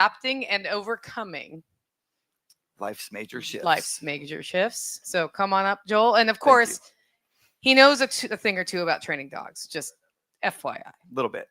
adapting and overcoming life's major life's shifts. major shifts. So come on up, Joel. And of Thank you. course, he knows a thing or two about training dogs. Just FYI. A little bit.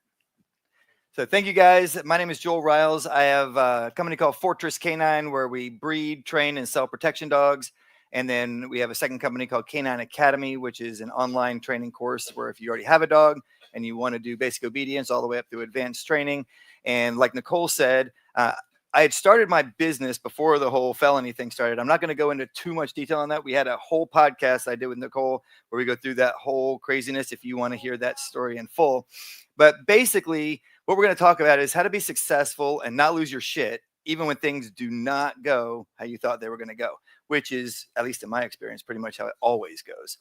So thank you guys. My name is Joel Ryals. I have a company called Fortress Canine where we breed, train, and sell protection dogs. And then we have a second company called Canine Academy, which is an online training course where if you already have a dog and you want to do basic obedience all the way up to advanced training. And like Nicole said, I had started my business before the whole felony thing started. I'm not going to go into too much detail on that. We had a whole podcast I did with Nicole where we go through that whole craziness if you want to hear that story in full. But basically, what we're going to talk about is how to be successful and not lose your shit, even when things do not go how you thought they were going to go, which is, at least in my experience, pretty much how it always goes.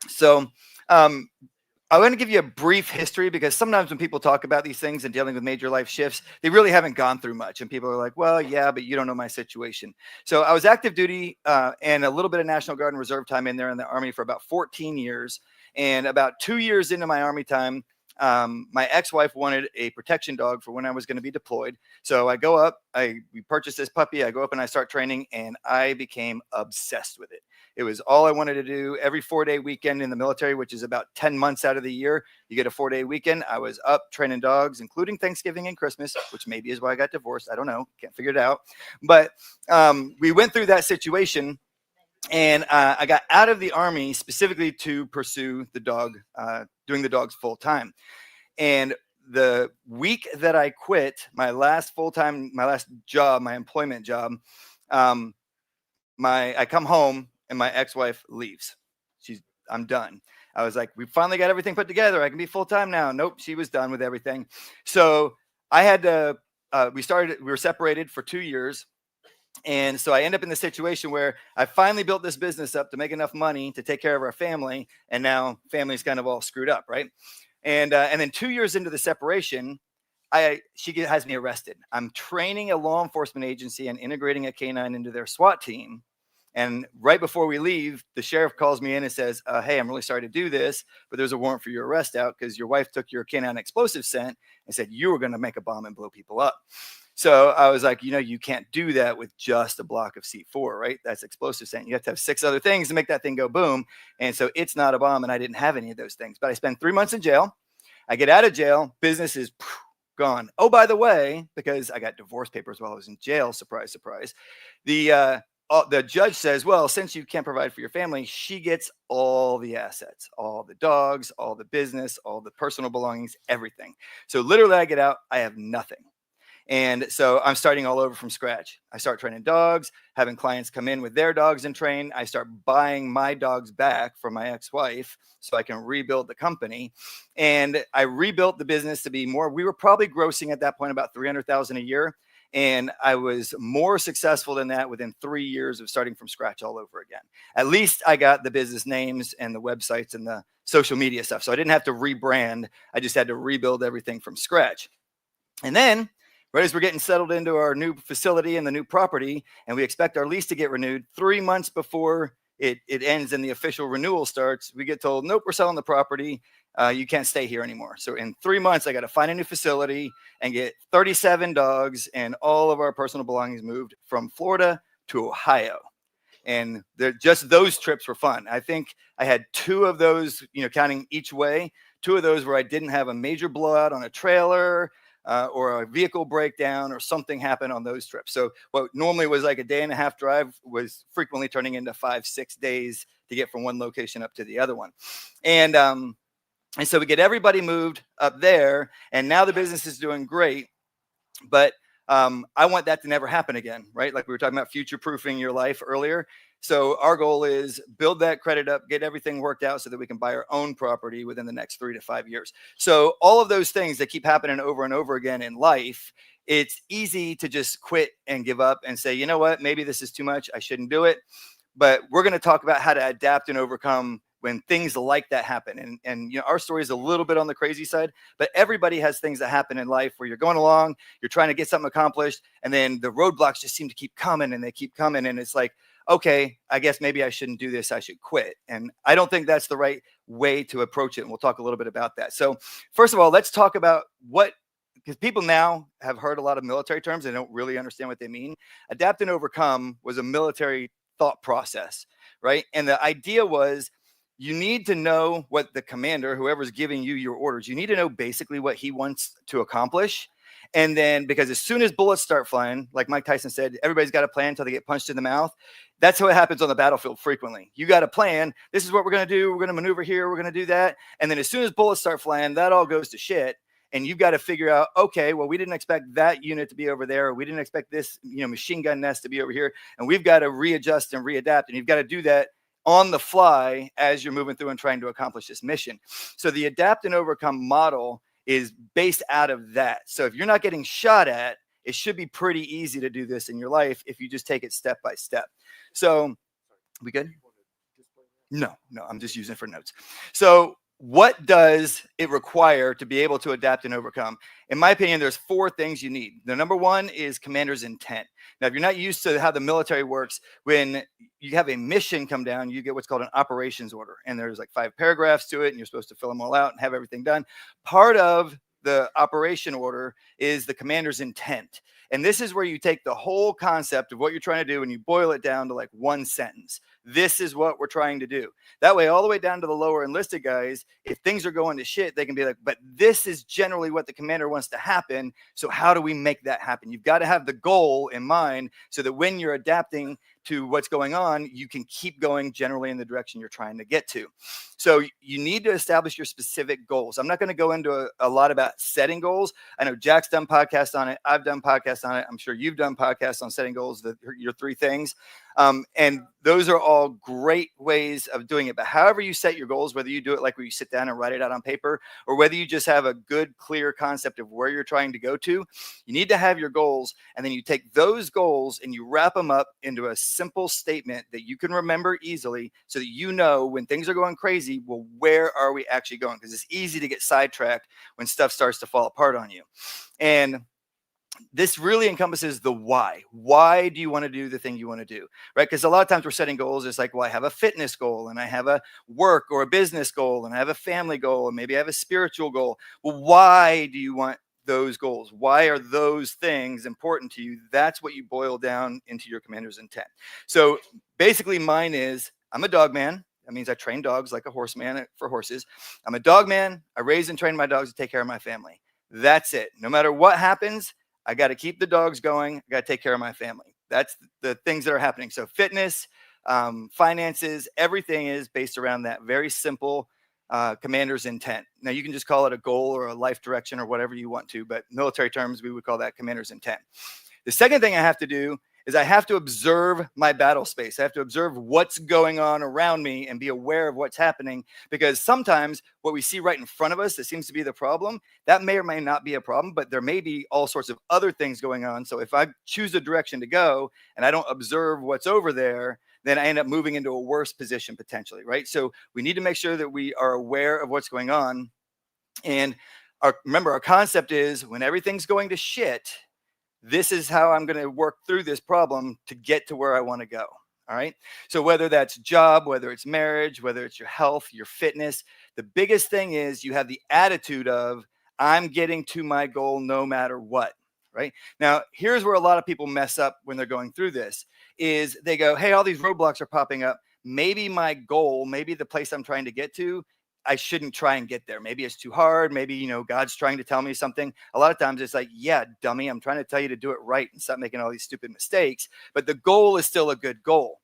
So, I want to give you a brief history because sometimes when people talk about these things and dealing with major life shifts, they really haven't gone through much. And people are like, well, yeah, but you don't know my situation. So I was active duty and a little bit of National Guard and Reserve time in there in the Army for about 14 years. And about 2 years into my Army time, my ex-wife wanted a protection dog for when I was going to be deployed. So I go up, we purchased this puppy. I go up and I start training and I became obsessed with it. It was all I wanted to do. Every 4-day weekend in the military, which is about 10 months out of the year, you get a 4-day weekend. I was up training dogs, including Thanksgiving and Christmas, which maybe is why I got divorced. I don't know. Can't figure it out. But we went through that situation. And I got out of the Army specifically to pursue the dog, doing the dogs full time. And the week that I quit my last job, my employment job, I come home and my ex-wife leaves. I'm done. I was like, we finally got everything put together. I can be full time now. Nope, she was done with everything. So I had to. We were separated for 2 years. And so I end up in the situation where I finally built this business up to make enough money to take care of our family. And now family's kind of all screwed up, right? And then 2 years into the separation, she has me arrested. I'm training a law enforcement agency and integrating a canine into their SWAT team. And right before we leave, the sheriff calls me in and says, hey, I'm really sorry to do this, but there's a warrant for your arrest out because your wife took your canine explosive scent and said you were going to make a bomb and blow people up. So I was like, you can't do that with just a block of C4, right? That's explosive scent. You have to have 6 other things to make that thing go boom. And so it's not a bomb. And I didn't have any of those things. But I spent 3 months in jail. I get out of jail. Business is gone. Oh, by the way, because I got divorce papers while I was in jail. Surprise, surprise. The judge says, well, since you can't provide for your family, she gets all the assets, all the dogs, all the business, all the personal belongings, everything. So literally I get out, I have nothing. And so I'm starting all over from scratch. I start training dogs, having clients come in with their dogs and train. I start buying my dogs back from my ex-wife so I can rebuild the company. And I rebuilt the business to be more, we were probably grossing at that point about $300,000 a year. And I was more successful than that within 3 years of starting from scratch all over again. At least I got the business names and the websites and the social media stuff. So I didn't have to rebrand. I just had to rebuild everything from scratch. And then right as we're getting settled into our new facility and the new property, and we expect our lease to get renewed 3 months before it ends and the official renewal starts, we get told, nope, we're selling the property. You can't stay here anymore. So in 3 months, I got to find a new facility and get 37 dogs and all of our personal belongings moved from Florida to Ohio. And just those trips were fun. I think I had 2 of those, counting each way, 2 of those where I didn't have a major blowout on a trailer or a vehicle breakdown or something happened on those trips. So what normally was like a day and a half drive was frequently turning into 5-6 days to get from one location up to the other one. And so we get everybody moved up there, and now the business is doing great. But I want that to never happen again, right? Like we were talking about future-proofing your life earlier. So our goal is build that credit up, get everything worked out so that we can buy our own property within the next 3 to 5 years. So all of those things that keep happening over and over again in life, it's easy to just quit and give up and say, you know what, maybe this is too much. I shouldn't do it. But we're going to talk about how to adapt and overcome when things like that happen. And our story is a little bit on the crazy side, but everybody has things that happen in life where you're going along, you're trying to get something accomplished, and then the roadblocks just seem to keep coming and they keep coming. And it's like, okay, I guess maybe I shouldn't do this. I should quit. And I don't think that's the right way to approach it. And we'll talk a little bit about that. So first of all, let's talk about what because people now have heard a lot of military terms and don't really understand what they mean. Adapt and overcome was a military thought process, right? And the idea was you need to know what the commander, whoever's giving you your orders, you need to know basically what he wants to accomplish. And then, because as soon as bullets start flying, like Mike Tyson said, everybody's got a plan until they get punched in the mouth. That's what happens on the battlefield frequently. You got a plan. This is what we're going to do. We're going to maneuver here. We're going to do that. And then as soon as bullets start flying, that all goes to shit. And you've got to figure out, okay, well, we didn't expect that unit to be over there. Or we didn't expect this, machine gun nest to be over here. And we've got to readjust and readapt. And you've got to do that on the fly as you're moving through and trying to accomplish this mission. So the adapt and overcome model is based out of that. So if you're not getting shot at, it should be pretty easy to do this in your life if you just take it step by step. So we good? No, I'm just using it for notes. So what does it require to be able to adapt and overcome? In my opinion, there's 4 things you need. The number 1 is commander's intent. Now, if you're not used to how the military works, when you have a mission come down, you get what's called an operations order. And there's like 5 paragraphs to it, and you're supposed to fill them all out and have everything done. Part of the operation order is the commander's intent. And this is where you take the whole concept of what you're trying to do and you boil it down to like one sentence. This is what we're trying to do. That way, all the way down to the lower enlisted guys, if things are going to shit, they can be like, but this is generally what the commander wants to happen. So how do we make that happen? You've got to have the goal in mind so that when you're adapting to what's going on, you can keep going generally in the direction you're trying to get to. So you need to establish your specific goals. I'm not going to go into a lot about setting goals. I know Jack's done podcasts on it. I've done podcasts on it. I'm sure you've done podcasts on setting goals, your 3 things. And those are all great ways of doing it. But however you set your goals, whether you do it like where you sit down and write it out on paper, or whether you just have a good, clear concept of where you're trying to go to, you need to have your goals. And then you take those goals and you wrap them up into a simple statement that you can remember easily so that you know when things are going crazy, well, where are we actually going? Because it's easy to get sidetracked when stuff starts to fall apart on you. And this really encompasses the why. Why do you want to do the thing you want to do, right? Because a lot of times we're setting goals. It's like, well, I have a fitness goal and I have a work or a business goal and I have a family goal and maybe I have a spiritual goal. Well, why do you want those goals? Why are those things important to you? That's what you boil down into your commander's intent. So basically mine is, I'm a dog man. That means I train dogs like a horseman for horses. I'm a dog man. I raise and train my dogs to take care of my family. That's it. No matter what happens, I got to keep the dogs going. I got to take care of my family. That's the things that are happening. So fitness, finances, everything is based around that very simple commander's intent. Now you can just call it a goal or a life direction or whatever you want to, but military terms, we would call that commander's intent. The second thing I have to do is I have to observe my battle space. I have to observe what's going on around me and be aware of what's happening, because sometimes what we see right in front of us that seems to be the problem, that may or may not be a problem, but there may be all sorts of other things going on. So if I choose a direction to go and I don't observe what's over there, then I end up moving into a worse position potentially, right? So we need to make sure that we are aware of what's going on. And remember, our concept is when everything's going to shit, this is how I'm going to work through this problem to get to where I want to go. All right. So whether that's job, whether it's marriage, whether it's your health, your fitness, the biggest thing is you have the attitude of I'm getting to my goal no matter what. Right now, here's where a lot of people mess up when they're going through this is they go, hey, all these roadblocks are popping up. Maybe my goal, maybe the place I'm trying to get to, I shouldn't try and get there. Maybe it's too hard. Maybe, God's trying to tell me something. A lot of times it's like, yeah, dummy, I'm trying to tell you to do it right and stop making all these stupid mistakes. But the goal is still a good goal,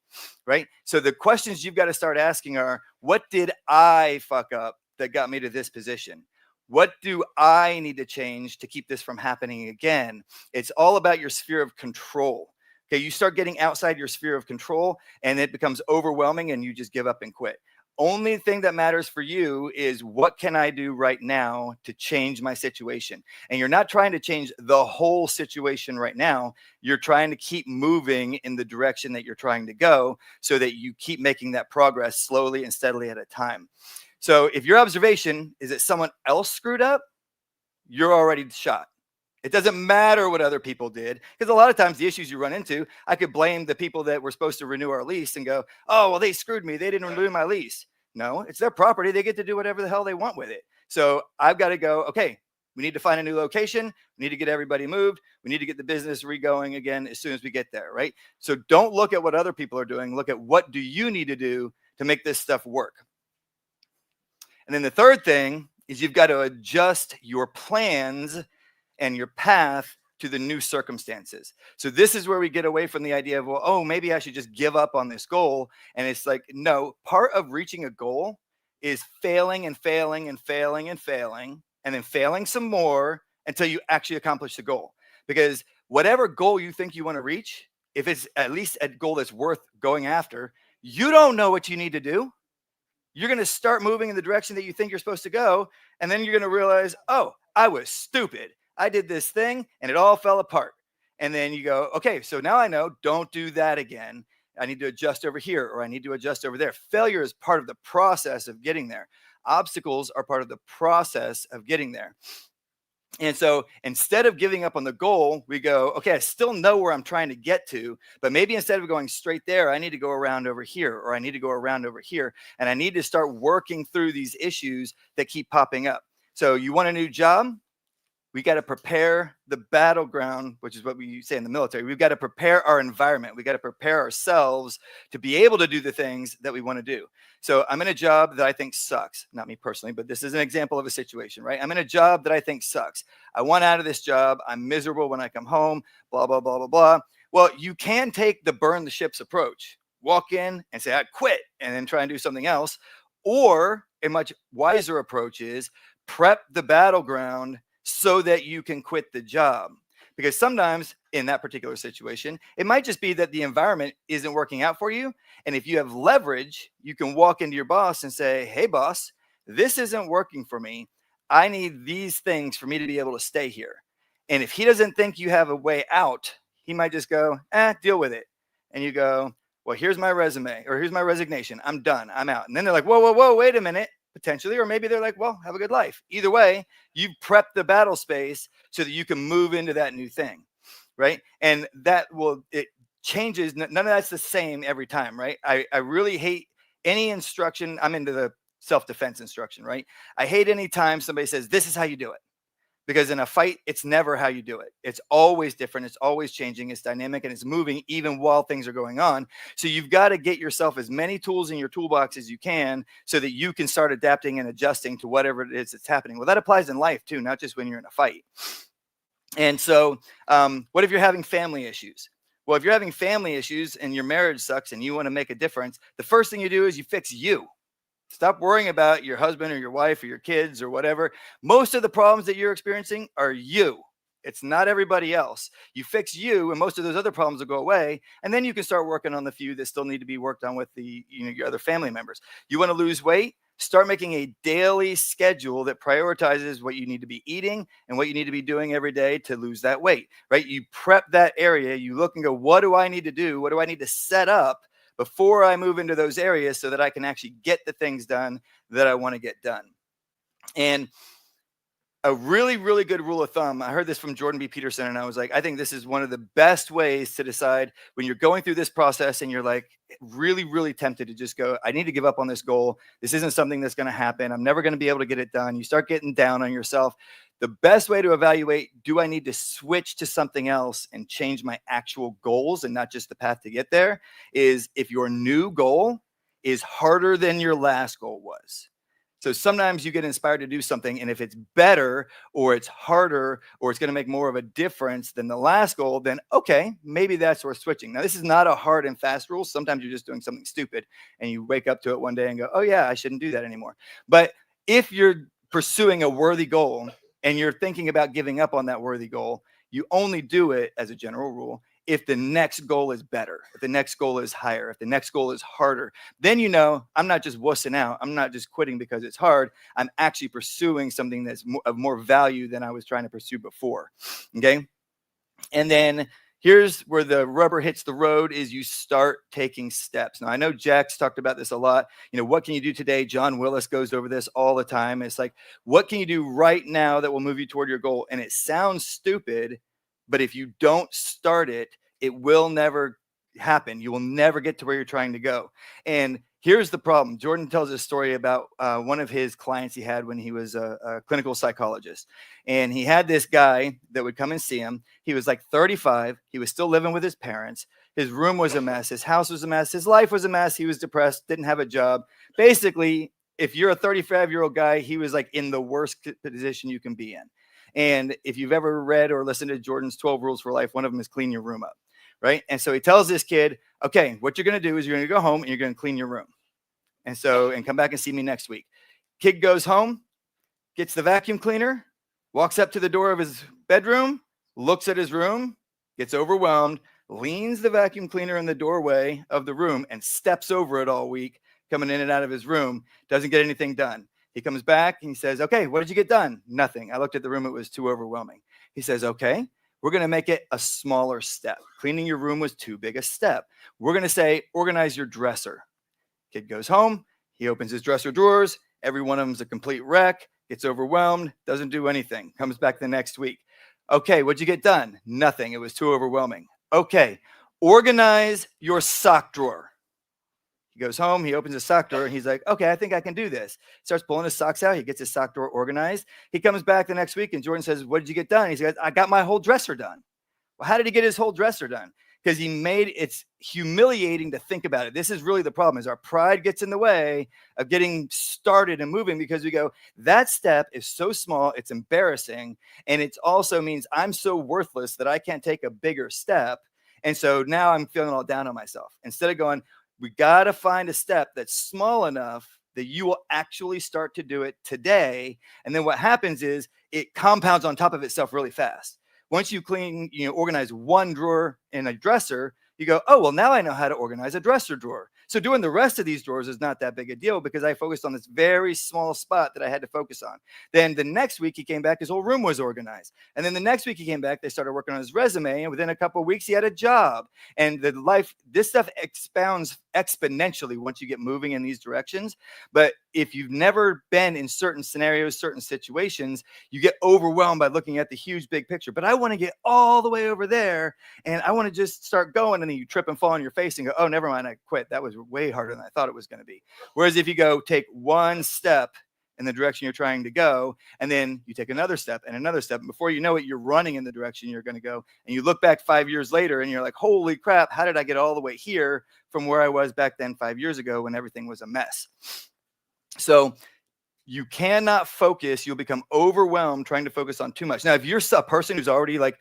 right? So the questions you've got to start asking are, what did I fuck up that got me to this position? What do I need to change to keep this from happening again? It's all about your sphere of control. Okay, you start getting outside your sphere of control and it becomes overwhelming and you just give up and quit. Only thing that matters for you is what can I do right now to change my situation? And you're not trying to change the whole situation right now. You're trying to keep moving in the direction that you're trying to go so that you keep making that progress slowly and steadily at a time. So if your observation is that someone else screwed up, you're already shot. It doesn't matter what other people did, because a lot of times the issues you run into, I could blame the people that were supposed to renew our lease and go, oh, well, they screwed me. They didn't renew my lease. No, it's their property. They get to do whatever the hell they want with it. So I've got to go, okay, We need to find a new location. We need to get everybody moved. We need to get the business re-going again as soon as we get there, right? So don't look at what other people are doing. Look at what do you need to do to make this stuff work. And then the third thing is you've got to adjust your plans and your path to the new circumstances. So this is where we get away from the idea of, well, oh, maybe I should just give up on this goal. And it's like, no, part of reaching a goal is failing and failing and failing and failing, and then failing some more until you actually accomplish the goal. Because whatever goal you think you want to reach, if it's at least a goal that's worth going after, you don't know what you need to do. You're going to start moving in the direction that you think you're supposed to go. And then you're going to realize, oh, I was stupid. I did this thing and it all fell apart. And then you go, okay, so now I know, don't do that again. I need to adjust over here, or I need to adjust over there. Failure is part of the process of getting there. Obstacles are part of the process of getting there. And so instead of giving up on the goal, we go, okay, I still know where I'm trying to get to, but maybe instead of going straight there, I need to go around over here, or I need to go around over here. And I need to start working through these issues that keep popping up. So you want a new job? We got to prepare the battleground, which is what we say in the military. We've got to prepare our environment. We got to prepare ourselves to be able to do the things that we want to do. So I'm in a job that I think sucks. Not me personally, but this is an example of a situation, right? I'm in a job that I think sucks. I want out of this job. I'm miserable when I come home, blah, blah, blah, blah, blah. Well, you can take the burn the ships approach. Walk in and say, I quit, and then try and do something else. Or a much wiser approach is prep the battleground so that you can quit the job. Because sometimes in that particular situation, it might just be that the environment isn't working out for you. And if you have leverage, you can walk into your boss and say, hey, boss, this isn't working for me. I need these things for me to be able to stay here. And if he doesn't think you have a way out, he might just go, deal with it. And you go, well, here's my resume, or here's my resignation. I'm done. I'm out. And then they're like, whoa, wait a minute. Potentially, or maybe they're like, well, have a good life. Either way, you've prepped the battle space so that you can move into that new thing, right? And it changes. None of that's the same every time, right? I really hate any instruction. I'm into the self-defense instruction, right? I hate any time somebody says, this is how you do it. Because in a fight, it's never how you do it. It's always different. It's always changing. It's dynamic and it's moving even while things are going on. So you've got to get yourself as many tools in your toolbox as you can so that you can start adapting and adjusting to whatever it is that's happening. Well, that applies in life too, not just when you're in a fight. And so what if you're having family issues? Well, if you're having family issues and your marriage sucks and you want to make a difference, the first thing you do is you fix you. Stop worrying about your husband or your wife or your kids or whatever. Most of the problems that you're experiencing are you. It's not everybody else. You fix you, and most of those other problems will go away. And then you can start working on the few that still need to be worked on with your other family members. You want to lose weight? Start making a daily schedule that prioritizes what you need to be eating and what you need to be doing every day to lose that weight, right? You prep that area. You look and go, what do I need to do? What do I need to set up before I move into those areas so that I can actually get the things done that I want to get done? And a really, really good rule of thumb, I heard this from Jordan B. Peterson, and I was like, I think this is one of the best ways to decide when you're going through this process and you're like really, really tempted to just go, I need to give up on this goal. This isn't something that's going to happen. I'm never going to be able to get it done. You start getting down on yourself. The best way to evaluate, do I need to switch to something else and change my actual goals and not just the path to get there, is if your new goal is harder than your last goal was. So sometimes you get inspired to do something, and if it's better or it's harder or it's going to make more of a difference than the last goal, then okay, maybe that's worth switching. Now, this is not a hard and fast rule. Sometimes you're just doing something stupid and you wake up to it one day and go, oh yeah, I shouldn't do that anymore. But if you're pursuing a worthy goal and you're thinking about giving up on that worthy goal, you only do it, as a general rule, if the next goal is better, if the next goal is higher, if the next goal is harder. Then I'm not just wussing out. I'm not just quitting because it's hard. I'm actually pursuing something that's of more value than I was trying to pursue before. Okay. And then here's where the rubber hits the road, is you start taking steps. Now, I know Jack's talked about this a lot. What can you do today? John Willis goes over this all the time. It's like, what can you do right now that will move you toward your goal? And it sounds stupid, but if you don't start it, it will never happen. You will never get to where you're trying to go. And Here's the problem. Jordan tells a story about one of his clients he had when he was a clinical psychologist. And he had this guy that would come and see him. He was like 35. He was still living with his parents. His room was a mess. His house was a mess. His life was a mess. He was depressed, didn't have a job. Basically, if you're a 35-year-old guy, he was like in the worst position you can be in. And if you've ever read or listened to Jordan's 12 Rules for Life, one of them is clean your room up, right? And so he tells this kid, okay, what you're going to do is you're going to go home and you're going to clean your room. And come back and see me next week. Kid goes home, gets the vacuum cleaner, walks up to the door of his bedroom, looks at his room, gets overwhelmed, leans the vacuum cleaner in the doorway of the room and steps over it all week, coming in and out of his room, doesn't get anything done. He comes back and he says, okay, what did you get done? Nothing. I looked at the room. It was too overwhelming. He says, okay, we're going to make it a smaller step. Cleaning your room was too big a step. We're going to say, organize your dresser. Kid goes home. He opens his dresser drawers. Every one of them is a complete wreck. Gets overwhelmed. Doesn't do anything. Comes back the next week. Okay, what'd you get done? Nothing. It was too overwhelming. Okay, organize your sock drawer. He goes home, he opens his sock drawer, and he's like, okay, I think I can do this. Starts pulling his socks out. He gets his sock drawer organized. He comes back the next week, and Jordan says, what did you get done? He says, I got my whole dresser done. Well, how did he get his whole dresser done? Because it's humiliating to think about it. This is really the problem, is our pride gets in the way of getting started and moving, because we go, that step is so small, it's embarrassing, and it also means I'm so worthless that I can't take a bigger step. And so now I'm feeling all down on myself. Instead of going, we got to find a step that's small enough that you will actually start to do it today. And then what happens is it compounds on top of itself really fast. Once you organize one drawer in a dresser, you go, oh, well, now I know how to organize a dresser drawer. So doing the rest of these drawers is not that big a deal, because I focused on this very small spot that I had to focus on. Then the next week he came back, his whole room was organized. And then the next week he came back, they started working on his resume. And within a couple of weeks, he had a job. And this stuff expounds exponentially once you get moving in these directions. But if you've never been in certain scenarios, certain situations, you get overwhelmed by looking at the huge big picture. But I want to get all the way over there, and I want to just start going. And then you trip and fall on your face and go, oh, never mind, I quit. That was way harder than I thought it was going to be. Whereas if you go take one step in the direction you're trying to go, and then you take another step and another step, and before you know it, you're running in the direction you're going to go. And you look back 5 years later and you're like, holy crap, how did I get all the way here from where I was back then 5 years ago when everything was a mess? So you cannot focus. You'll become overwhelmed trying to focus on too much. Now, if you're a person who's already like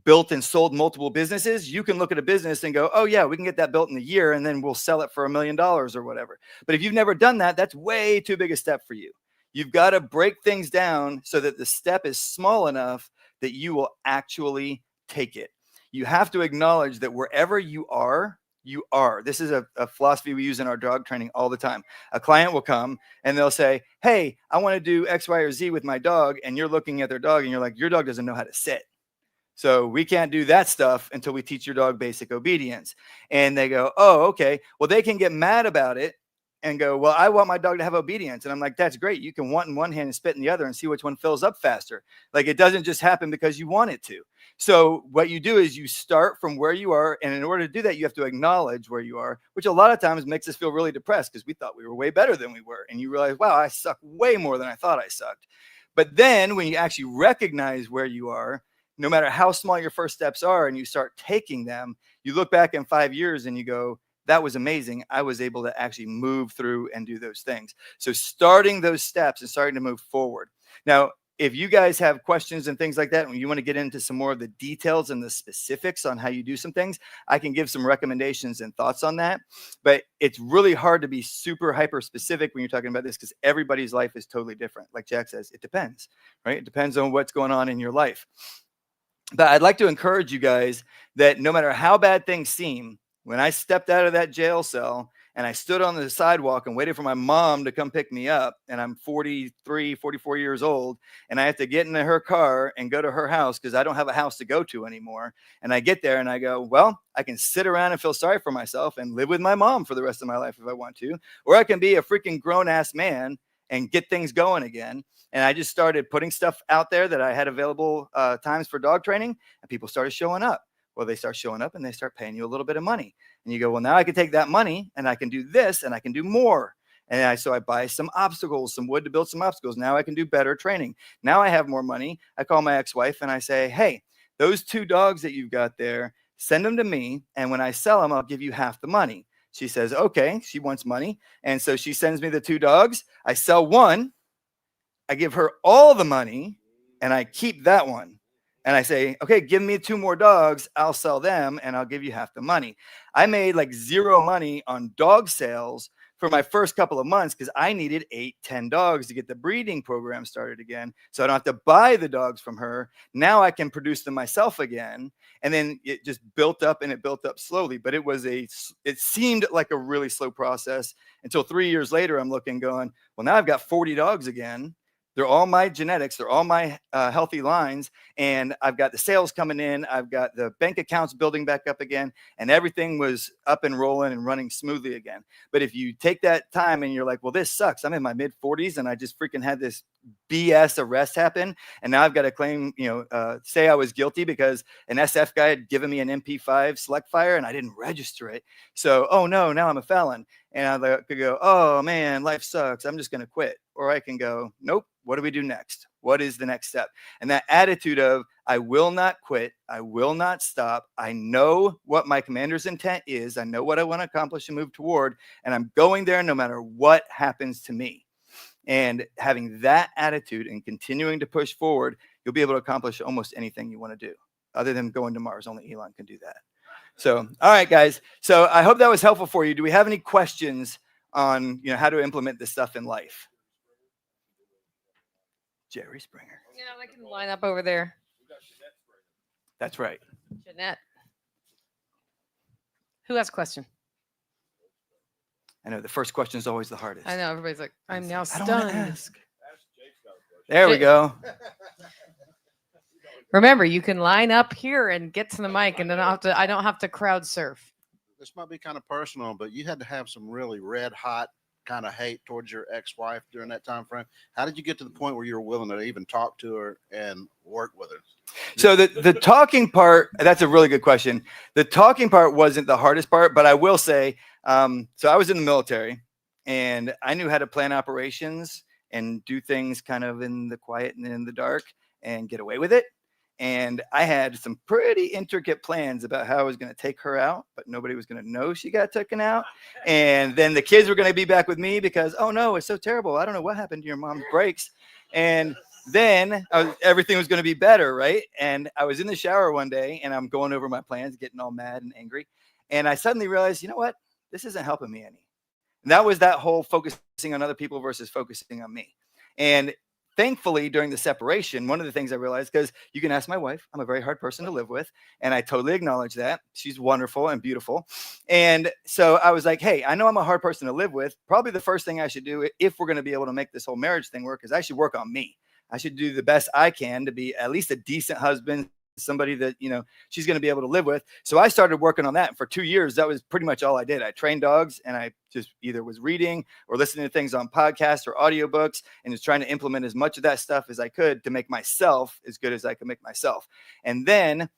built and sold multiple businesses, you can look at a business and go, oh yeah, we can get that built in a year and then we'll sell it for $1 million or whatever. But if you've never done that, that's way too big a step for you. You've got to break things down so that the step is small enough that you will actually take it. You have to acknowledge that wherever you are, you are. This is a philosophy we use in our dog training all the time. A client will come and they'll say, hey, I want to do X, Y, or Z with my dog. And you're looking at their dog and you're like, your dog doesn't know how to sit. So we can't do that stuff until we teach your dog basic obedience. And they go, oh, okay. Well, they can get mad about it and go, well, I want my dog to have obedience. And I'm like, that's great. You can want in one hand and spit in the other and see which one fills up faster. Like, it doesn't just happen because you want it to. So what you do is you start from where you are. And in order to do that, you have to acknowledge where you are, which a lot of times makes us feel really depressed because we thought we were way better than we were. And you realize, wow, I suck way more than I thought I sucked. But then when you actually recognize where you are, no matter how small your first steps are, and you start taking them, you look back in 5 years and you go, that was amazing. I was able to actually move through and do those things. So starting those steps and starting to move forward. Now, if you guys have questions and things like that, and you want to get into some more of the details and the specifics on how you do some things, I can give some recommendations and thoughts on that. But it's really hard to be super hyper specific when you're talking about this, because everybody's life is totally different. Like Jack says, it depends, right? It depends on what's going on in your life. But I'd like to encourage you guys that no matter how bad things seem, when I stepped out of that jail cell and I stood on the sidewalk and waited for my mom to come pick me up, and I'm 43, 44 years old, and I have to get into her car and go to her house because I don't have a house to go to anymore. And I get there and I go, well, I can sit around and feel sorry for myself and live with my mom for the rest of my life if I want to, or I can be a freaking grown-ass man and get things going again. And I just started putting stuff out there that I had available times for dog training, and people started showing up. Well, they start showing up and they start paying you a little bit of money. And you go, well, now I can take that money and I can do this and I can do more. And so I buy some obstacles, some wood to build some obstacles. Now I can do better training. Now I have more money. I call my ex-wife and I say, hey, those 2 dogs that you've got there, send them to me. And when I sell them, I'll give you half the money. She says, okay, she wants money. And so she sends me the 2 dogs. I sell one. I give her all the money and I keep that one. And I say, okay, give me 2 more dogs. I'll sell them and I'll give you half the money. I made like 0 money on dog sales for my first couple of months because I needed 8, 10 dogs to get the breeding program started again. So I don't have to buy the dogs from her. Now I can produce them myself again. And then it just built up and it built up slowly. But it seemed like a really slow process until 3 years later, I'm looking going, well, now I've got 40 dogs again. They're all my genetics. They're all my healthy lines. And I've got the sales coming in. I've got the bank accounts building back up again. And everything was up and rolling and running smoothly again. But if you take that time and you're like, well, this sucks. I'm in my mid 40s and I just freaking had this BS arrest happen. And now I've got to claim, say I was guilty because an SF guy had given me an MP5 select fire and I didn't register it. So, oh no, now I'm a felon. And I could go, oh man, life sucks. I'm just going to quit. Or I can go, nope. What do we do next? What is the next step? And that attitude of, I will not quit. I will not stop. I know what my commander's intent is. I know what I want to accomplish and move toward. And I'm going there no matter what happens to me. And having that attitude and continuing to push forward, you'll be able to accomplish almost anything you want to do. Other than going to Mars, only Elon can do that. So, all right, guys. So I hope that was helpful for you. Do we have any questions on how to implement this stuff in life? Jerry Springer. Yeah, they can line up over there. That's right. Jeanette. Who has a question? I know the first question is always the hardest. I know everybody's like, I'm now I don't want to stunned. ask. There we go. Remember, you can line up here and get to the mic, and then I don't have to crowd surf. This might be kind of personal, but you had to have some really red hot kind of hate towards your ex-wife during that time frame. How did you get to the point where you were willing to even talk to her and work with her? So the talking part, that's a really good question. The talking part wasn't the hardest part, but I will say, so I was in the military and I knew how to plan operations and do things kind of in the quiet and in the dark and get away with it. And I had some pretty intricate plans about how I was going to take her out, but nobody was going to know she got taken out. And then the kids were going to be back with me because, oh no, it's so terrible. I don't know what happened to your mom's brakes. And then everything was going to be better, right? And I was in the shower one day and I'm going over my plans, getting all mad and angry. And I suddenly realized, you know what? This isn't helping me any. And that was that whole focusing on other people versus focusing on me. And thankfully, during the separation, one of the things I realized, because you can ask my wife, I'm a very hard person to live with, and I totally acknowledge that. She's wonderful and beautiful. And so I was like, hey, I know I'm a hard person to live with. Probably the first thing I should do if we're going to be able to make this whole marriage thing work is I should work on me. I should do the best I can to be at least a decent husband, somebody that, she's going to be able to live with. So I started working on that. And for 2 years, that was pretty much all I did. I trained dogs and I just either was reading or listening to things on podcasts or audiobooks and just trying to implement as much of that stuff as I could to make myself as good as I could make myself. And then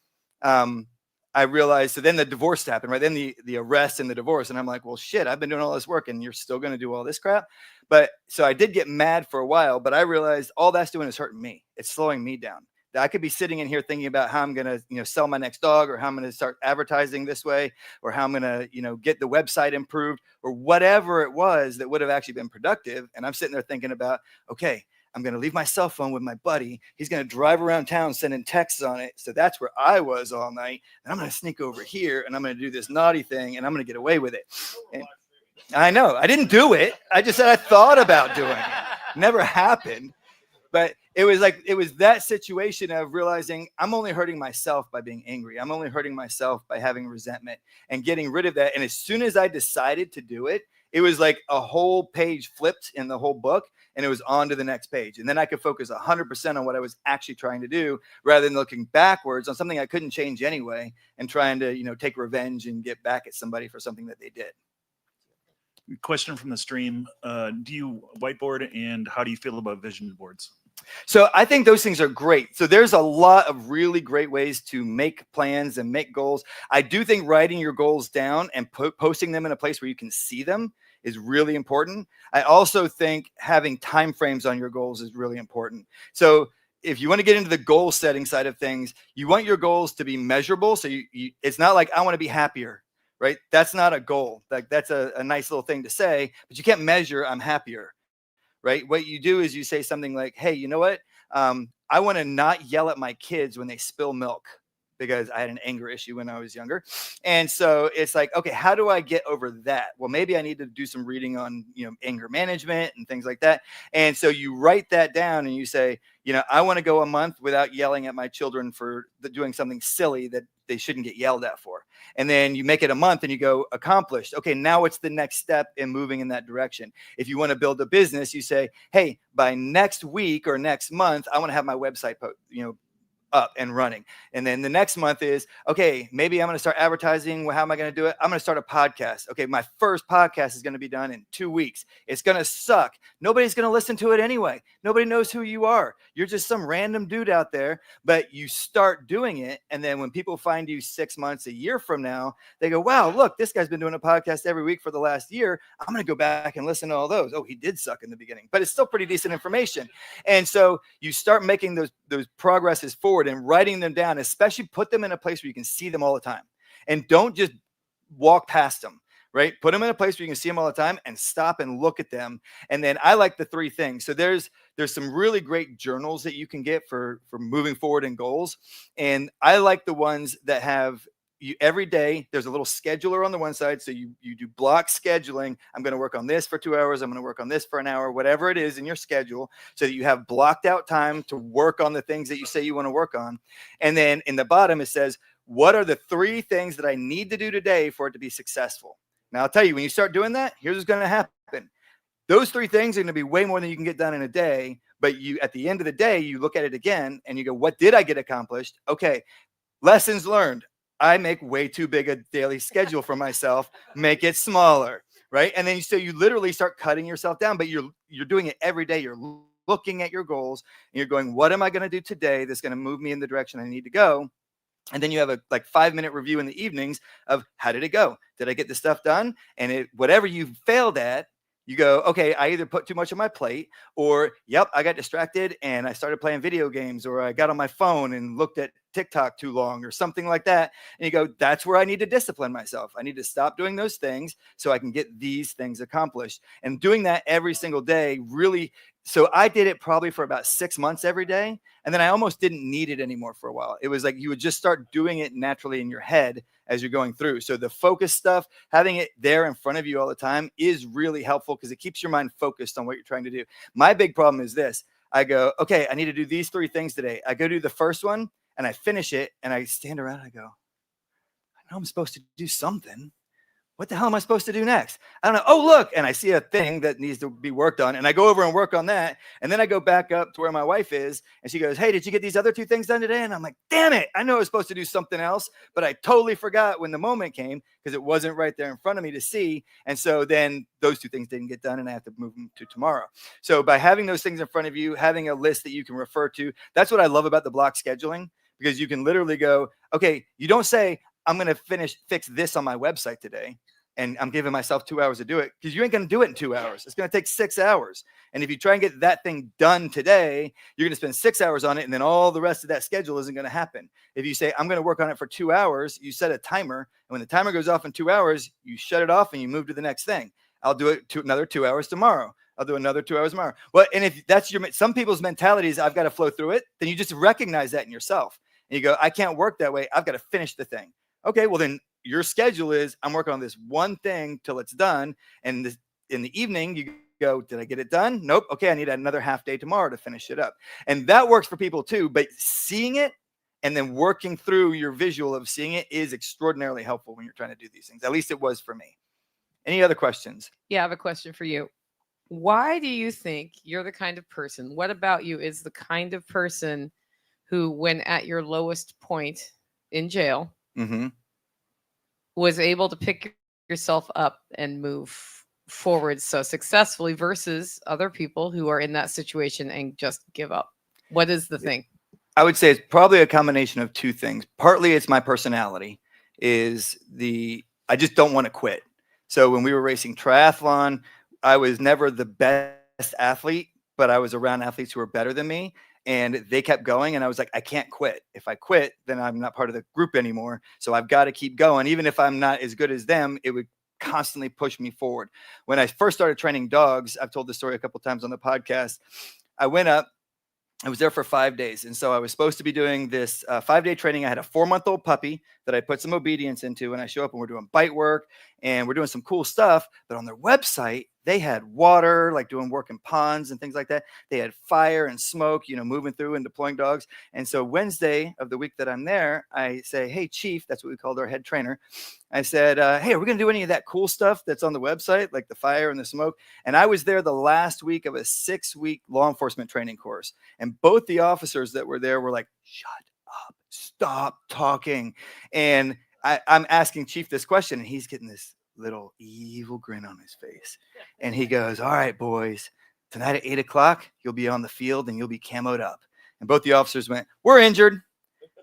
I realized, so then the divorce happened, right? Then the arrest and the divorce. And I'm like, well, shit, I've been doing all this work and you're still going to do all this crap. But so I did get mad for a while, but I realized all that's doing is hurting me. It's slowing me down. I could be sitting in here thinking about how I'm going to, sell my next dog or how I'm going to start advertising this way or how I'm going to, get the website improved or whatever it was that would have actually been productive. And I'm sitting there thinking about, okay, I'm going to leave my cell phone with my buddy. He's going to drive around town sending texts on it. So that's where I was all night. And I'm going to sneak over here and I'm going to do this naughty thing and I'm going to get away with it. And I know I didn't do it. I just said I thought about doing it. Never happened. But it was that situation of realizing I'm only hurting myself by being angry. I'm only hurting myself by having resentment and getting rid of that. And as soon as I decided to do it, it was like a whole page flipped in the whole book and it was on to the next page. And then I could focus 100% on what I was actually trying to do rather than looking backwards on something I couldn't change anyway and trying to, take revenge and get back at somebody for something that they did. Question from the stream. Do you whiteboard and how do you feel about vision boards? So I think those things are great. So there's a lot of really great ways to make plans and make goals. I do think writing your goals down and posting them in a place where you can see them is really important. I also think having time frames on your goals is really important. So if you want to get into the goal setting side of things, you want your goals to be measurable. So it's not like I want to be happier, right? That's not a goal. Like that's a nice little thing to say, but you can't measure I'm happier, right? What you do is you say something like, hey, you know what? I want to not yell at my kids when they spill milk because I had an anger issue when I was younger. And so it's like, okay, how do I get over that? Well, maybe I need to do some reading on, anger management and things like that. And so you write that down and you say, I want to go a month without yelling at my children for doing something silly that they shouldn't get yelled at for. And then you make it a month and you go accomplished. Okay, now what's the next step in moving in that direction? If you want to build a business, you say, hey, by next week or next month, I want to have my website up and running. And then the next month is, okay, maybe I'm going to start advertising. Well, how am I going to do it? I'm going to start a podcast. Okay, my first podcast is going to be done in 2 weeks. It's going to suck. Nobody's going to listen to it anyway. Nobody knows who you are. You're just some random dude out there, but you start doing it. And then when people find you 6 months, a year from now, they go, wow, look, this guy's been doing a podcast every week for the last year. I'm going to go back and listen to all those. Oh, he did suck in the beginning, but it's still pretty decent information. And so you start making those progresses forward and writing them down, especially put them in a place where you can see them all the time and don't just walk past them, right? Put them in a place where you can see them all the time and stop and look at them. And then I like the 3 things. So there's some really great journals that you can get for moving forward in goals. And I like the ones that have you every day. There's a little scheduler on the one side. So you do block scheduling. I'm going to work on this for 2 hours. I'm going to work on this for an hour, whatever it is in your schedule, so that you have blocked out time to work on the things that you say you want to work on. And then in the bottom, it says, what are the 3 things that I need to do today for it to be successful? Now, I'll tell you, when you start doing that, here's what's going to happen. Those 3 things are going to be way more than you can get done in a day. But you, at the end of the day, you look at it again and you go, what did I get accomplished? Okay. Lessons learned. I make way too big a daily schedule for myself, make it smaller, right? And then so you literally start cutting yourself down, but you're doing it every day. You're looking at your goals and you're going, what am I going to do today that's going to move me in the direction I need to go? And then you have a 5-minute review in the evenings of how did it go? Did I get the stuff done? And whatever you failed at, you go, okay, I either put too much on my plate or, yep, I got distracted and I started playing video games, or I got on my phone and looked at TikTok too long or something like that. And you go, that's where I need to discipline myself. I need to stop doing those things so I can get these things accomplished. And doing that every single day really, so I did it probably for about 6 months every day. And then I almost didn't need it anymore for a while. It was like you would just start doing it naturally in your head as you're going through. So the focus stuff, having it there in front of you all the time is really helpful because it keeps your mind focused on what you're trying to do. My big problem is this. I go, okay, I need to do these 3 things today. I go do the first one and I finish it and I stand around and I go, I know I'm supposed to do something. What the hell am I supposed to do next? I don't know. Oh, look. And I see a thing that needs to be worked on. And I go over and work on that. And then I go back up to where my wife is. And she goes, hey, did you get these other 2 things done today? And I'm like, damn it. I know I was supposed to do something else, but I totally forgot when the moment came because it wasn't right there in front of me to see. And so then those 2 things didn't get done and I have to move them to tomorrow. So by having those things in front of you, having a list that you can refer to, that's what I love about the block scheduling, because you can literally go, okay, you don't say, I'm going to fix this on my website today, and I'm giving myself 2 hours to do it, because you ain't going to do it in 2 hours. It's going to take 6 hours. And if you try and get that thing done today, you're going to spend 6 hours on it, and then all the rest of that schedule isn't going to happen. If you say, I'm going to work on it for 2 hours, you set a timer, and when the timer goes off in 2 hours, you shut it off and you move to the next thing. I'll do it to another 2 hours tomorrow. I'll do another 2 hours tomorrow. Well, and if that's some people's mentality is I've got to flow through it, then you just recognize that in yourself. And you go, I can't work that way. I've got to finish the thing. Okay, well then your schedule is I'm working on this one thing till it's done. And in the evening, you go, did I get it done? Nope. Okay, I need another half day tomorrow to finish it up. And that works for people too. But seeing it and then working through your visual of seeing it is extraordinarily helpful when you're trying to do these things. At least it was for me. Any other questions? Yeah, I have a question for you. Why do you think you're the kind of person? What about you is the kind of person who, when at your lowest point in jail, was able to pick yourself up and move forward so successfully versus other people who are in that situation and just give up? What is the thing? I would say it's probably a combination of two things. Partly it's my personality I just don't want to quit. So when we were racing triathlon, I was never the best athlete, but I was around athletes who were better than me, and they kept going. And I was like, I can't quit. If I quit, then I'm not part of the group anymore. So I've got to keep going. Even if I'm not as good as them, it would constantly push me forward. When I first started training dogs, I've told this story a couple times on the podcast. I went up, I was there for 5 days. And so I was supposed to be doing this 5-day training. I had a 4-month-old puppy that I put some obedience into. And I show up and we're doing bite work and we're doing some cool stuff. But on their website, they had water, like doing work in ponds and things like that. They had fire and smoke, moving through and deploying dogs. And so Wednesday of the week that I'm there, I say, hey, Chief, that's what we called our head trainer. I said, hey, are we going to do any of that cool stuff that's on the website, like the fire and the smoke? And I was there the last week of a 6-week law enforcement training course. And both the officers that were there were like, shut up, stop talking. And I'm asking Chief this question, and he's getting this little evil grin on his face. And he goes, all right, boys, tonight at 8 o'clock, you'll be on the field and you'll be camoed up. And both the officers went, we're injured,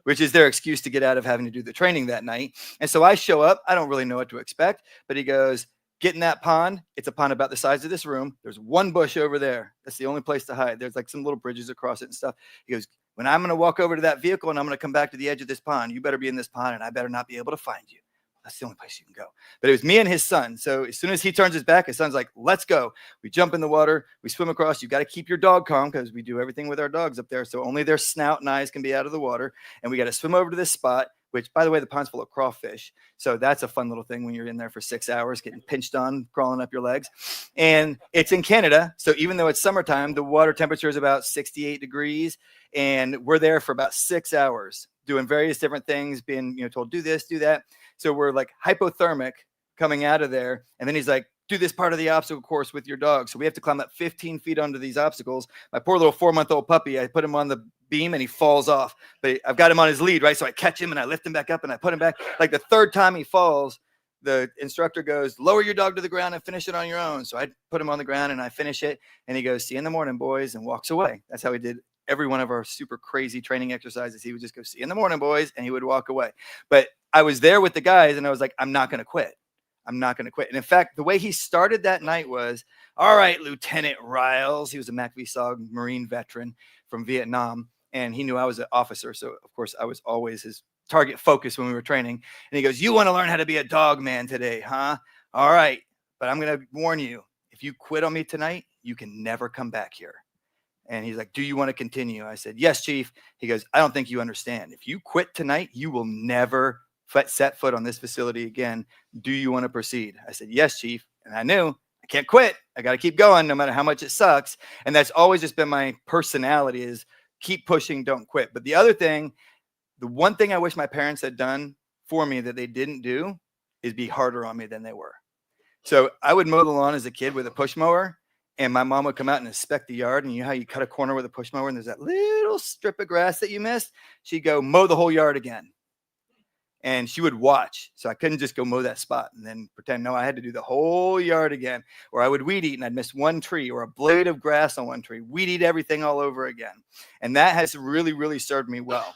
which is their excuse to get out of having to do the training that night. And so I show up. I don't really know what to expect, but he goes, get in that pond. It's a pond about the size of this room. There's one bush over there. That's the only place to hide. There's like some little bridges across it and stuff. He goes, when I'm going to walk over to that vehicle and I'm going to come back to the edge of this pond, you better be in this pond and I better not be able to find you. That's the only place you can go. But it was me and his son. So as soon as he turns his back, his son's like, let's go. We jump in the water. We swim across. You got to keep your dog calm because we do everything with our dogs up there. So only their snout and eyes can be out of the water. And we got to swim over to this spot, which, by the way, the pond's full of crawfish. So that's a fun little thing when you're in there for 6 hours, getting pinched on, crawling up your legs. And it's in Canada. So even though it's summertime, the water temperature is about 68 degrees. And we're there for about 6 hours doing various different things, being told, do this, do that. So we're like hypothermic coming out of there. And then he's like, do this part of the obstacle course with your dog. So we have to climb up 15 feet onto these obstacles. My poor little 4-month-old puppy, I put him on the beam and he falls off. But I've got him on his lead, right? So I catch him and I lift him back up and I put him back. Like the third time he falls, the instructor goes, lower your dog to the ground and finish it on your own. So I put him on the ground and I finish it. And he goes, see you in the morning, boys, and walks away. That's how he did every one of our super crazy training exercises. He would just go, see you in the morning, boys, and he would walk away. But I was there with the guys and I was like, I'm not going to quit. I'm not going to quit. And in fact, the way he started that night was, all right, Lieutenant Ryals. He was a MACV-SOG Marine veteran from Vietnam. And he knew I was an officer. So of course I was always his target focus when we were training. And he goes, you want to learn how to be a dog man today, huh? All right. But I'm going to warn you, if you quit on me tonight, you can never come back here. And he's like, do you want to continue? I said, yes, Chief. He goes, I don't think you understand. If you quit tonight, you will never set foot on this facility again. Do you want to proceed? I said, yes, Chief. And I knew I can't quit. I got to keep going no matter how much it sucks. And that's always just been my personality, is keep pushing, don't quit. But the other thing, the one thing I wish my parents had done for me that they didn't do is be harder on me than they were. So I would mow the lawn as a kid with a push mower, and my mom would come out and inspect the yard. And you know how you cut a corner with a push mower and there's that little strip of grass that you missed? She'd go mow the whole yard again. And she would watch. So I couldn't just go mow that spot and then pretend, no, I had to do the whole yard again. Or I would weed eat and I'd miss one tree or a blade of grass on one tree. Weed eat everything all over again. And that has really, really served me well.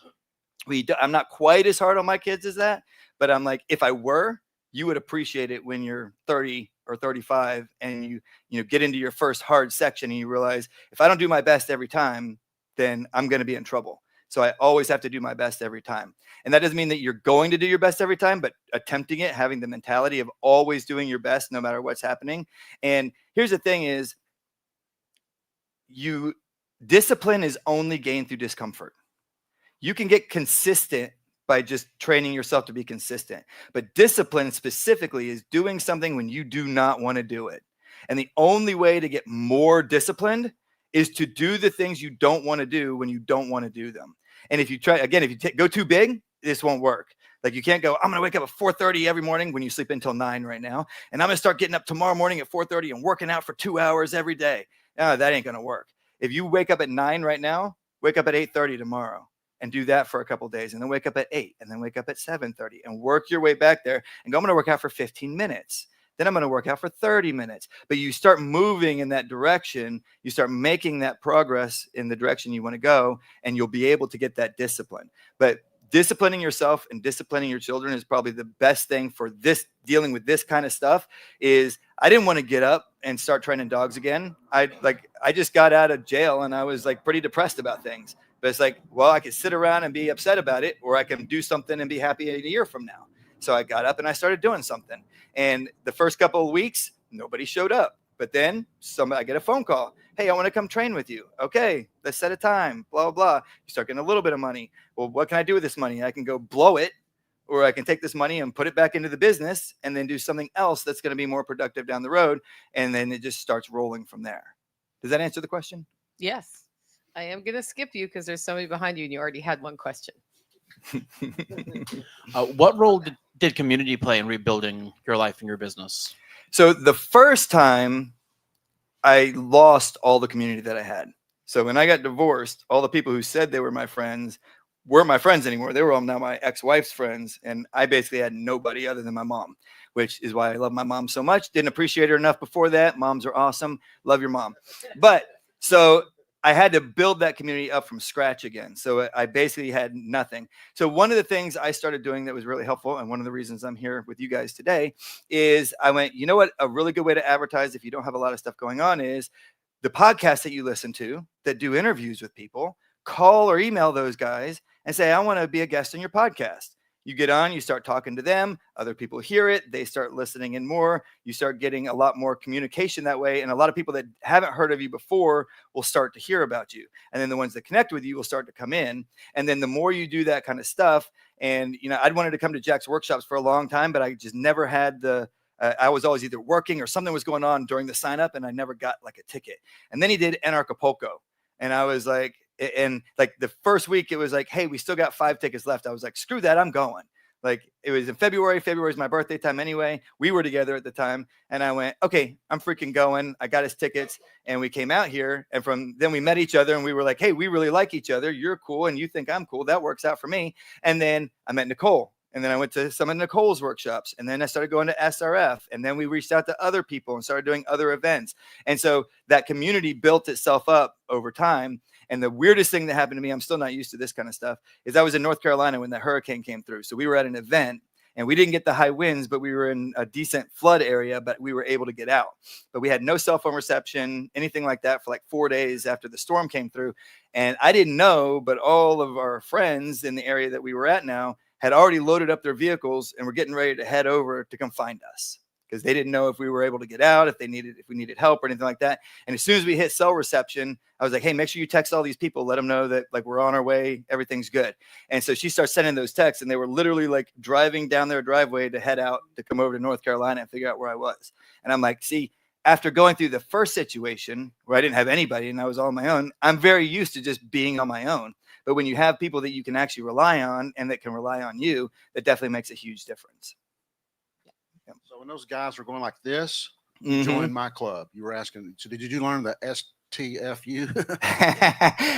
I'm not quite as hard on my kids as that, but I'm like, if I were, you would appreciate it when you're 30 or 35 and you get into your first hard section and you realize, if I don't do my best every time, then I'm going to be in trouble. So I always have to do my best every time. And that doesn't mean that you're going to do your best every time, but attempting it, having the mentality of always doing your best no matter what's happening. And here's the thing is, discipline is only gained through discomfort. You can get consistent by just training yourself to be consistent. But discipline specifically is doing something when you do not want to do it. And the only way to get more disciplined is to do the things you don't want to do when you don't want to do them. And if you try, again, if you go too big, this won't work. Like you can't go, I'm going to wake up at 4:30 every morning when you sleep until 9 right now. And I'm going to start getting up tomorrow morning at 4:30 and working out for 2 hours every day. No, that ain't going to work. If you wake up at 9 right now, wake up at 8:30 tomorrow and do that for a couple of days, and then wake up at 8 and then wake up at 7:30 and work your way back there and go, I'm going to work out for 15 minutes. Then I'm going to work out for 30 minutes. But you start moving in that direction, you start making that progress in the direction you want to go, and you'll be able to get that discipline. But disciplining yourself and disciplining your children is probably the best thing for this, dealing with this kind of stuff. Is I didn't want to get up and start training dogs again. I just got out of jail and I was like pretty depressed about things. But it's like, well, I could sit around and be upset about it, or I can do something and be happy a year from now. So I got up and I started doing something. And the first couple of weeks, nobody showed up. But then I get a phone call. Hey, I want to come train with you. Okay, let's set a time, blah, blah, blah. You start getting a little bit of money. Well, what can I do with this money? I can go blow it, or I can take this money and put it back into the business and then do something else that's going to be more productive down the road. And then it just starts rolling from there. Does that answer the question? Yes. I am going to skip you because there's somebody behind you and you already had one question. What role did community play in rebuilding your life and your business? So the first time I lost all the community that I had. So when I got divorced, all the people who said they were my friends weren't my friends anymore. They were all now my ex-wife's friends. And I basically had nobody other than my mom, which is why I love my mom so much. Didn't appreciate her enough before that. Moms are awesome. Love your mom. But so I had to build that community up from scratch again. So I basically had nothing. So one of the things I started doing that was really helpful, and one of the reasons I'm here with you guys today, is I went, you know what, a really good way to advertise if you don't have a lot of stuff going on is the podcasts that you listen to that do interviews with people. Call or email those guys and say, I want to be a guest on your podcast. You get on, you start talking to them, other people hear it, they start listening in more, you start getting a lot more communication that way, and a lot of people that haven't heard of you before will start to hear about you. And then the ones that connect with you will start to come in. And then the more you do that kind of stuff, and I'd wanted to come to Jack's workshops for a long time, but I just never had I was always either working or something was going on during the sign up, and I never got like a ticket. And then he did Anarchapulco, and I was like, and like the first week, it was like, hey, we still got 5 tickets left. I was like, screw that, I'm going. Like it was in February. February is my birthday time anyway. We were together at the time. And I went, okay, I'm freaking going. I got his tickets and we came out here. And from then we met each other and we were like, hey, we really like each other. You're cool. And you think I'm cool. That works out for me. And then I met Nicole. And then I went to some of Nicole's workshops. And then I started going to SRF. And then we reached out to other people and started doing other events. And so that community built itself up over time. And the weirdest thing that happened to me, I'm still not used to this kind of stuff, is I was in North Carolina when the hurricane came through. So we were at an event and we didn't get the high winds, but we were in a decent flood area, but we were able to get out. But we had no cell phone reception, anything like that for like 4 days after the storm came through. And I didn't know, but all of our friends in the area that we were at now had already loaded up their vehicles and were getting ready to head over to come find us, because they didn't know if we were able to get out, if we needed help or anything like that. And as soon as we hit cell reception, I was like, hey, make sure you text all these people, let them know that like we're on our way, everything's good. And so she starts sending those texts, and they were literally like driving down their driveway to head out to come over to North Carolina and figure out where I was. And I'm like, see, after going through the first situation where I didn't have anybody and I was all on my own, I'm very used to just being on my own. But when you have people that you can actually rely on and that can rely on you, that definitely makes a huge difference. So when those guys were going like this, you joined my club. You were asking, so did you learn the STFU?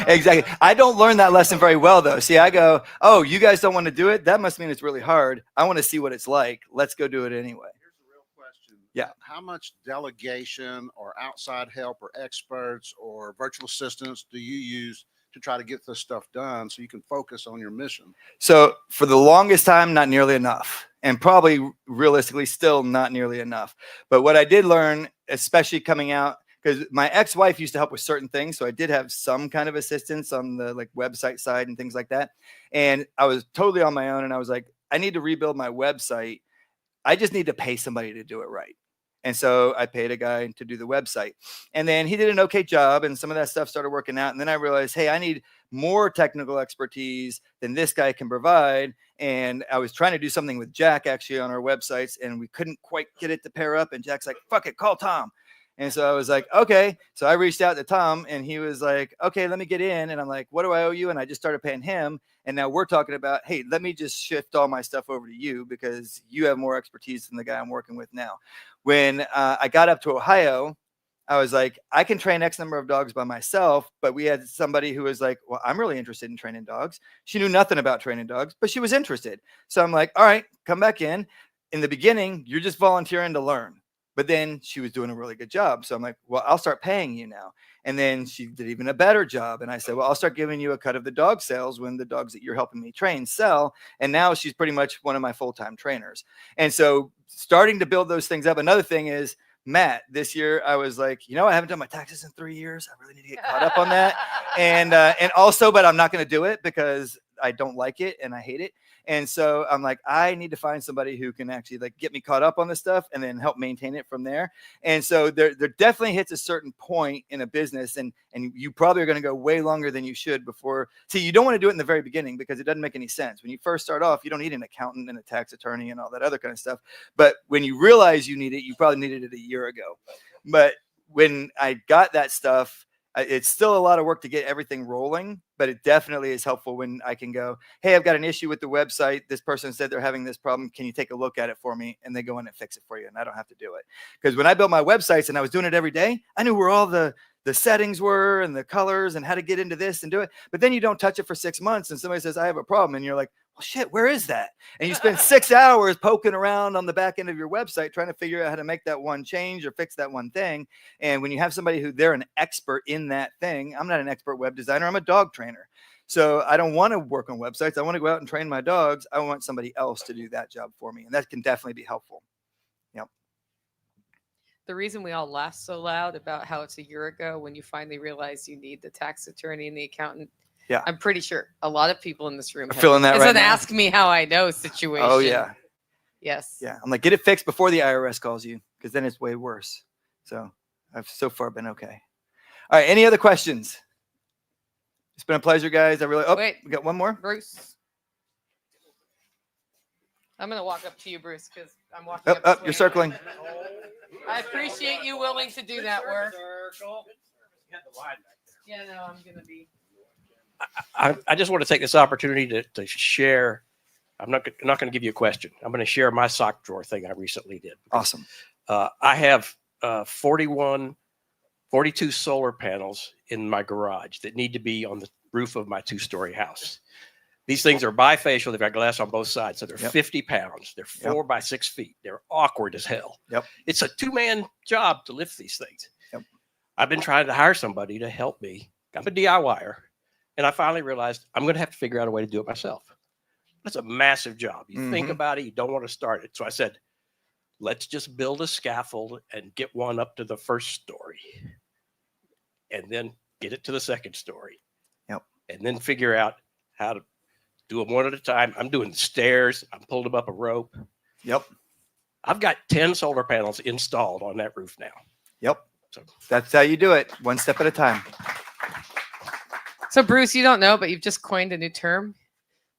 Exactly. I don't learn that lesson very well, though. See, I go, oh, you guys don't want to do it? That must mean it's really hard. I want to see what it's like. Let's go do it anyway. Here's the real question. Yeah. How much delegation or outside help or experts or virtual assistants do you use to try to get this stuff done so you can focus on your mission? So for the longest time, not nearly enough. And probably realistically still not nearly enough. But what I did learn, especially coming out, because my ex-wife used to help with certain things. So I did have some kind of assistance on the like website side and things like that. And I was totally on my own. And I was like, I need to rebuild my website. I just need to pay somebody to do it right. And so I paid a guy to do the website, and then he did an okay job, and some of that stuff started working out. And then I realized, hey, I need more technical expertise than this guy can provide. And I was trying to do something with Jack actually on our websites, and we couldn't quite get it to pair up. And Jack's like, fuck it, call Tom. And so I was like, okay. So I reached out to Tom, and he was like, okay, let me get in. And I'm like, what do I owe you? And I just started paying him. And now we're talking about, hey, let me just shift all my stuff over to you because you have more expertise than the guy I'm working with now. When I got up to Ohio, I was like, I can train X number of dogs by myself. But we had somebody who was like, well, I'm really interested in training dogs. She knew nothing about training dogs, but she was interested. So I'm like, all right, come back in. In the beginning, you're just volunteering to learn. But then she was doing a really good job. So I'm like, well, I'll start paying you now. And then she did even a better job. And I said, well, I'll start giving you a cut of the dog sales when the dogs that you're helping me train sell. And now she's pretty much one of my full-time trainers. And so starting to build those things up. Another thing is, Matt, this year I was like, I haven't done my taxes in 3 years. I really need to get caught up on that. And also, but I'm not going to do it because I don't like it and I hate it. And so I'm like, I need to find somebody who can actually like get me caught up on this stuff and then help maintain it from there. And so there definitely hits a certain point in a business, and you probably are going to go way longer than you should before. See, you don't want to do it in the very beginning because it doesn't make any sense. When you first start off, you don't need an accountant and a tax attorney and all that other kind of stuff. But when you realize you need it, you probably needed it a year ago. But when I got that stuff, it's still a lot of work to get everything rolling, but it definitely is helpful when I can go, hey, I've got an issue with the website. This person said they're having this problem. Can you take a look at it for me? And they go in and fix it for you. And I don't have to do it. Because when I built my websites and I was doing it every day, I knew where all the settings were and the colors and how to get into this and do it. But then you don't touch it for 6 months and somebody says, I have a problem. And you're like, well, shit, where is that? And you spend 6 hours poking around on the back end of your website trying to figure out how to make that one change or fix that one thing. And when you have somebody who they're an expert in that thing, I'm not an expert web designer, I'm a dog trainer. So I don't want to work on websites. I want to go out and train my dogs. I want somebody else to do that job for me. And that can definitely be helpful. Yep. The reason we all laugh so loud about how it's a year ago when you finally realize you need the tax attorney and the accountant. Yeah. I'm pretty sure a lot of people in this room are feeling that it's right an now. ask me how I know situation. Oh, yeah. Yes. Yeah. I'm like, get it fixed before the IRS calls you, because then it's way worse. So I've so far been okay. All right. Any other questions? It's been a pleasure, guys. Wait, we got one more. Bruce. I'm going to walk up to you, Bruce, because I'm walking up. You're circling. I appreciate you willing to do that work. Yeah, no, I'm going to be. I just want to take this opportunity to share. I'm not going to give you a question. I'm going to share my sock drawer thing I recently did. Awesome. I have 42 solar panels in my garage that need to be on the roof of my 2-story house. These things are bifacial. They've got glass on both sides. So they're 50 pounds. They're 4 by 6 feet. They're awkward as hell. Yep. It's a 2-man job to lift these things. Yep. I've been trying to hire somebody to help me. I'm a DIYer. And I finally realized I'm going to have to figure out a way to do it myself. That's a massive job. You think about it, you don't want to start it. So I said, let's just build a scaffold and get one up to the 1st story. And then get it to the 2nd story. Yep. And then figure out how to do them one at a time. I'm doing stairs. I'm pulling them up a rope. Yep. I've got 10 solar panels installed on that roof now. Yep. So that's how you do it. One step at a time. So, Bruce, you don't know, but you've just coined a new term,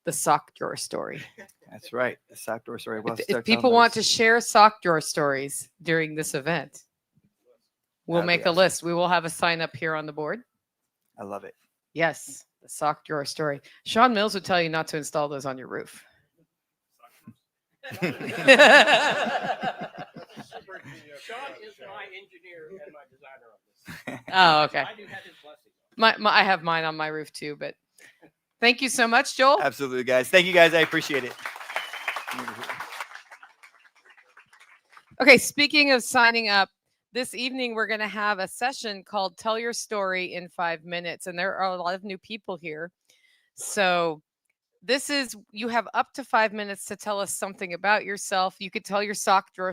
the sock drawer story. That's right. The sock drawer story. Well, If people want to share sock drawer stories during this event, we'll make a list. We will have a sign up here on the board. I love it. Yes, the sock drawer story. Sean Mills would tell you not to install those on your roof. Sean is my engineer and my designer on this. Oh, okay. I do have his blessing. I have mine on my roof too, but thank you so much, Joel. Absolutely, guys. Thank you, guys. I appreciate it. Okay, speaking of signing up, this evening we're going to have a session called Tell Your Story in 5 Minutes, and there are a lot of new people here. So you have up to 5 minutes to tell us something about yourself. You could tell your sock drawer